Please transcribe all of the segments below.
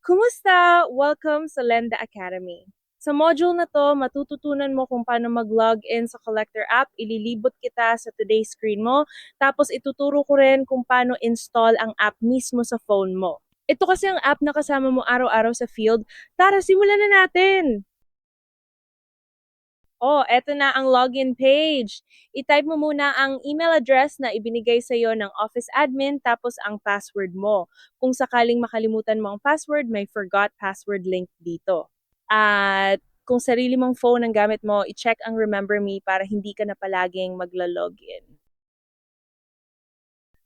Kumusta? Welcome sa Lenda Academy. Sa module na to, matututunan mo kung paano mag-login sa Collector app, ililibot kita sa today's screen mo, tapos ituturo ko rin kung paano install ang app mismo sa phone mo. Ito kasi ang app na kasama mo araw-araw sa field. Tara, simulan na natin! Oh, eto na ang login page. I-type mo muna ang email address na ibinigay sa iyo ng office admin tapos ang password mo. Kung sakaling makalimutan mo ang password, may forgot password link dito. At kung sarili mong phone ang gamit mo, i-check ang Remember Me para hindi ka na palaging magla-login.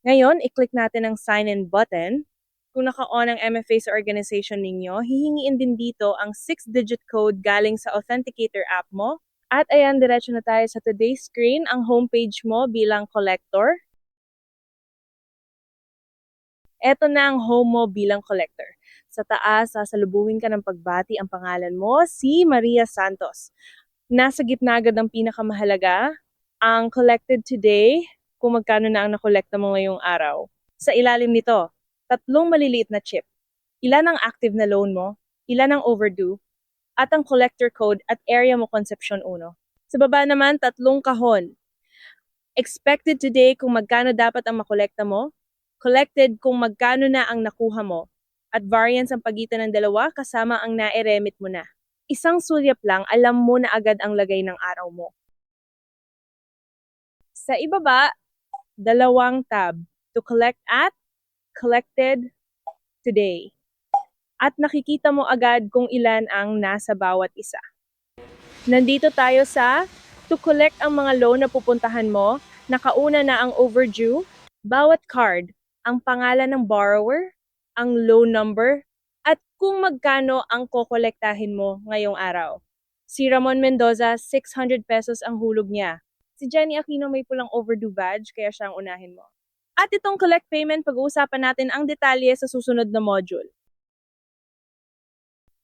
Ngayon, i-click natin ang sign in button. Kung naka-on ang MFA sa organization ninyo, hihingiin din dito ang 6-digit code galing sa Authenticator app mo. At ayan, diretso na tayo sa today's screen, ang homepage mo bilang collector. Eto na ang home mo bilang collector. Sa taas, sasalubungin ka ng pagbati ang pangalan mo, si Maria Santos. Nasa gitna agad ang pinakamahalaga, ang collected today, kung magkano na ang nakolekta mo ngayong araw. Sa ilalim nito, 3 maliliit na chip. Ilan ang active na loan mo, ilan ang overdue, at ang collector code at area mo Concepcion 1. Sa baba naman, 3 kahon. Expected today kung magkano dapat ang makolekta mo, collected kung magkano na ang nakuha mo, at variance ang pagitan ng dalawa kasama ang nairemit mo na. Isang sulyap lang, alam mo na agad ang lagay ng araw mo. Sa ibaba, 2 tab, to collect at collected today. At nakikita mo agad kung ilan ang nasa bawat isa. Nandito tayo sa to collect ang mga loan na pupuntahan mo, nakauna na ang overdue, bawat card, ang pangalan ng borrower, ang loan number, at kung magkano ang kokolektahin mo ngayong araw. Si Ramon Mendoza, 600 pesos ang hulog niya. Si Jenny Aquino may pulang overdue badge, kaya siya ang unahin mo. At itong collect payment, pag-uusapan natin ang detalye sa susunod na module.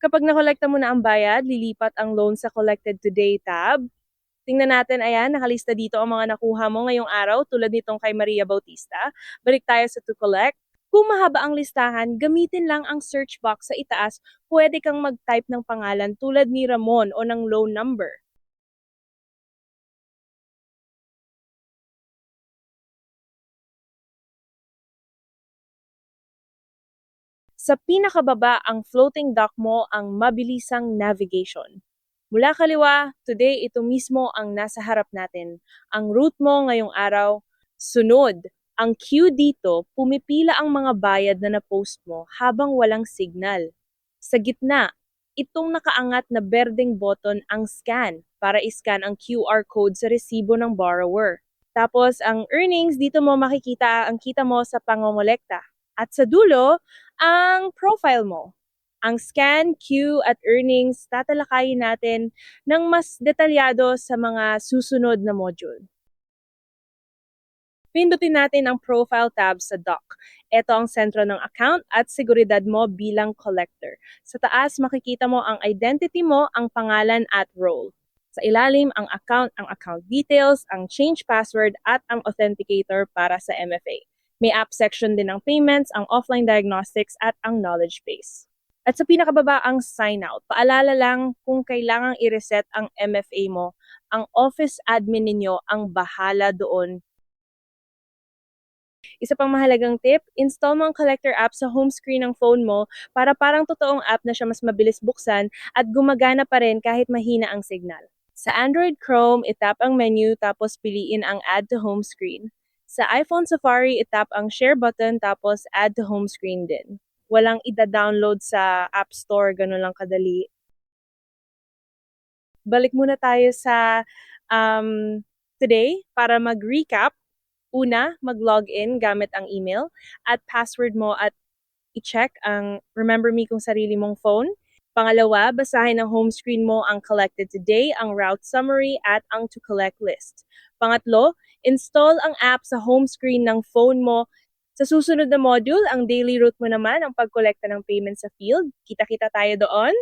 Kapag nakolekta mo na ang bayad, lilipat ang loan sa Collected Today tab. Tingnan natin, ayan, nakalista dito ang mga nakuha mo ngayong araw tulad nitong kay Maria Bautista. Balik tayo sa To Collect. Kung mahaba ang listahan, gamitin lang ang search box sa itaas. Pwede kang mag-type ng pangalan tulad ni Ramon o ng loan number. Sa pinakababa, ang floating dock mo ang mabilisang navigation. Mula kaliwa, today ito mismo ang nasa harap natin. Ang route mo ngayong araw, sunod. Ang queue dito, pumipila ang mga bayad na na-post mo habang walang signal. Sa gitna, itong nakaangat na berdeng button ang scan para iscan ang QR code sa resibo ng borrower. Tapos ang earnings, dito mo makikita ang kita mo sa pangongolekta. At sa dulo, ang profile mo. Ang scan, queue at earnings, tatalakayin natin ng mas detalyado sa mga susunod na module. Pindutin natin ang profile tab sa doc. Ito ang sentro ng account at seguridad mo bilang collector. Sa taas, makikita mo ang identity mo, ang pangalan at role. Sa ilalim, ang account details, ang change password at ang authenticator para sa MFA. May app section din ng payments, ang offline diagnostics at ang knowledge base. At sa pinakababa ang sign out. Paalala lang kung kailangang i-reset ang MFA mo, ang office admin ninyo ang bahala doon. Isa pang mahalagang tip, install mo ang Collector app sa home screen ng phone mo para parang totoong app na siya mas mabilis buksan at gumagana pa rin kahit mahina ang signal. Sa Android Chrome, itap ang menu tapos piliin ang Add to Home Screen. Sa iPhone Safari, itap ang Share button tapos Add to Home Screen din. Walang ida-download sa App Store, ganun lang kadali. Balik muna tayo sa today para mag-recap. Una, mag-login gamit ang email at password mo at i-check ang Remember Me kung sarili mong phone. Pangalawa, basahin ang home screen mo ang collected today, ang route summary at ang to collect list. Pangatlo, install ang app sa home screen ng phone mo. Sa susunod na module, ang daily route mo naman ang pagkolekta ng payment sa field. Kita-kita tayo doon.